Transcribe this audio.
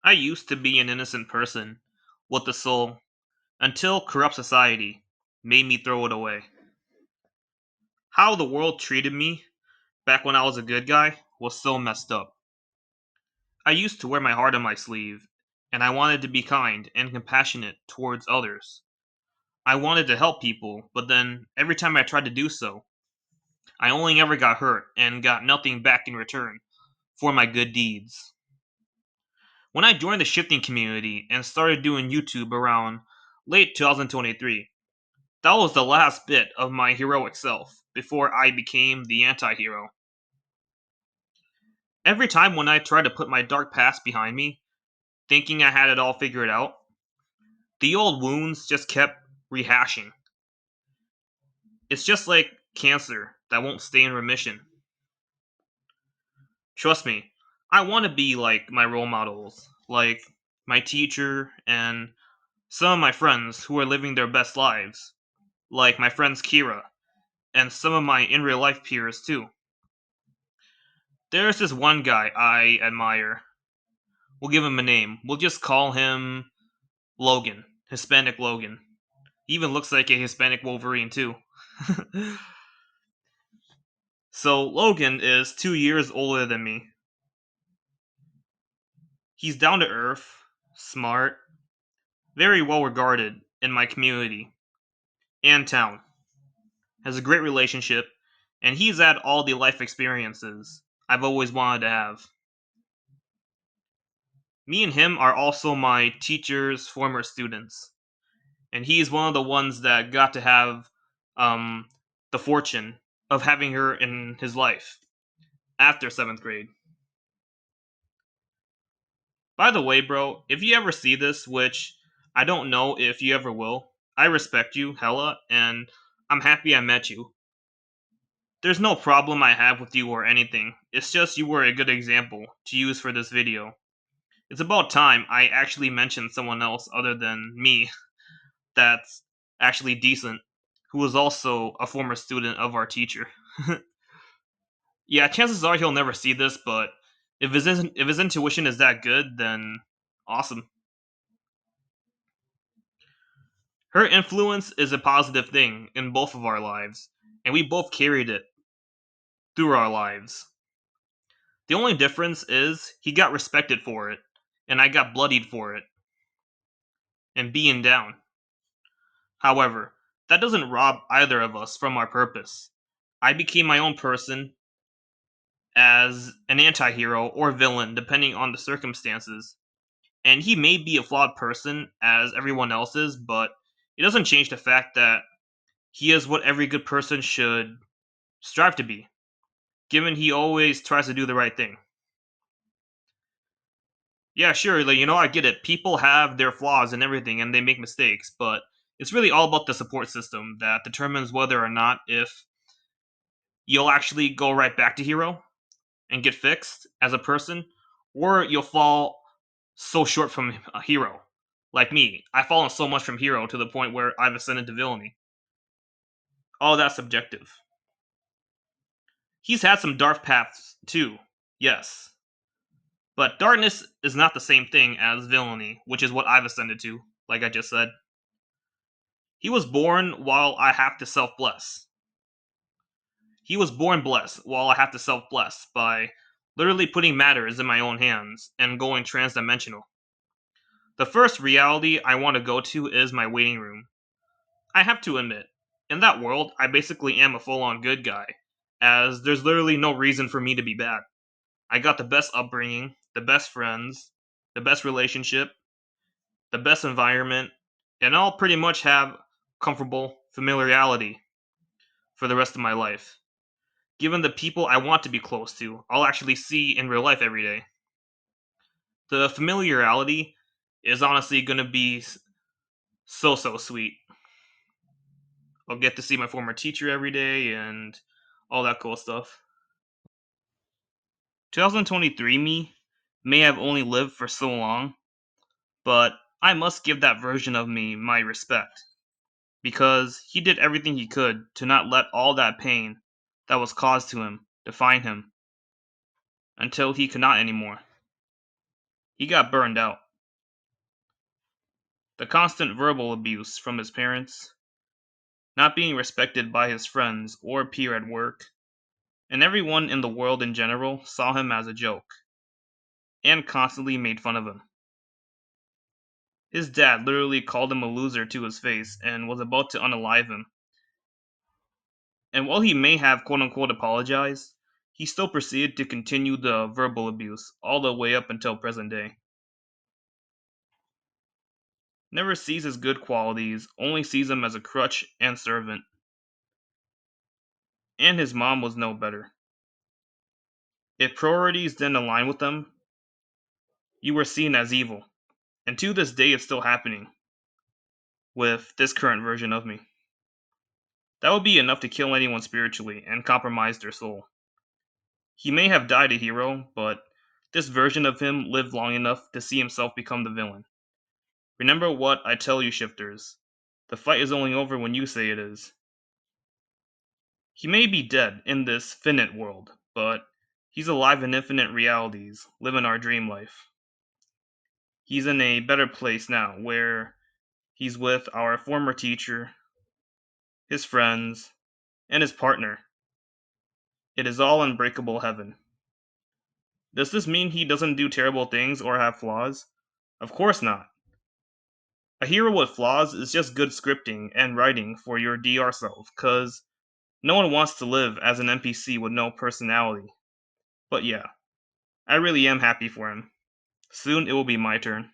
I used to be an innocent person with a soul until corrupt society made me throw it away. How the world treated me back when I was a good guy was so messed up. I used to wear my heart on my sleeve, and I wanted to be kind and compassionate towards others. I wanted to help people, but then every time I tried to do so, I only ever got hurt and got nothing back in return for my good deeds. When I joined the shifting community and started doing YouTube around late 2023, that was the last bit of my heroic self before I became the anti hero. Every time when I tried to put my dark past behind me, thinking I had it all figured out, the old wounds just kept rehashing. It's just like cancer that won't stay in remission. Trust me, I want to be like my role models, like my teacher and some of my friends who are living their best lives, like my friends Kira and some of my in real life peers too. There's this one guy I admire. We'll give him a name. We'll just call him Logan. Hispanic Logan. He even looks like a Hispanic Wolverine too. So Logan is 2 years older than me. He's down to earth, smart, very well regarded in my community and town. Has a great relationship, and he's had all the life experiences I've always wanted to have. Me and him are also my teacher's former students, and he's one of the ones that got to have um, the fortune of having her in his life after seventh grade. By the way, bro, if you ever see this, which I don't know if you ever will, I respect you, hella, and I'm happy I met you. There's no problem I have with you or anything. It's just you were a good example to use for this video. It's about time I actually mentioned someone else other than me that's actually decent, who was also a former student of our teacher. Yeah, chances are he'll never see this, but if his intuition is that good, then awesome. Her influence is a positive thing in both of our lives, and we both carried it through our lives. The only difference is he got respected for it, and I got bloodied for it, and being down. However, that doesn't rob either of us from our purpose. I became my own person as an anti hero or villain, depending on the circumstances. And he may be a flawed person, as everyone else is, but it doesn't change the fact that he is what every good person should strive to be, given he always tries to do the right thing. Yeah, sure, like, I get it. People have their flaws and everything, and they make mistakes, but it's really all about the support system that determines whether or not if you'll actually go right back to hero and get fixed as a person, or you'll fall so short from a hero. Like me, I've fallen so much from hero to the point where I've ascended to villainy. All that's subjective. He's had some dark paths too, yes. But darkness is not the same thing as villainy, which is what I've ascended to, like I just said. He was born while I have to self bless. He was born blessed while I have to self bless by literally putting matters in my own hands and going transdimensional. The first reality I want to go to is my waiting room. I have to admit, in that world, I basically am a full on good guy, as there's literally no reason for me to be bad. I got the best upbringing, the best friends, the best relationship, the best environment, and I'll pretty much have comfortable familiarity for the rest of my life. Given the people I want to be close to, I'll actually see in real life every day. The familiarity is honestly going to be so sweet. I'll get to see my former teacher every day and all that cool stuff. 2023 me may have only lived for so long, but I must give that version of me my respect because he did everything he could to not let all that pain that was caused to him define him until he could not anymore. He got burned out. The constant verbal abuse from his parents, not being respected by his friends or peer at work, and everyone in the world in general saw him as a joke and constantly made fun of him. His dad literally called him a loser to his face and was about to unalive him. And while he may have quote unquote apologized, he still proceeded to continue the verbal abuse all the way up until present day. Never sees his good qualities, only sees him as a crutch and servant. And his mom was no better. If priorities didn't align with them, you were seen as evil. And to this day, it's still happening with this current version of me. That would be enough to kill anyone spiritually and compromise their soul. He may have died a hero, but this version of him lived long enough to see himself become the villain. Remember what I tell you, shifters. The fight is only over when you say it is. He may be dead in this finite world, but he's alive in infinite realities, living our dream life. He's in a better place now, where he's with our former teacher, his friends, and his partner. It is all unbreakable heaven. Does this mean he doesn't do terrible things or have flaws? Of course not. A hero with flaws is just good scripting and writing for your DR self, cause no one wants to live as an NPC with no personality. But yeah, I really am happy for him. Soon it will be my turn.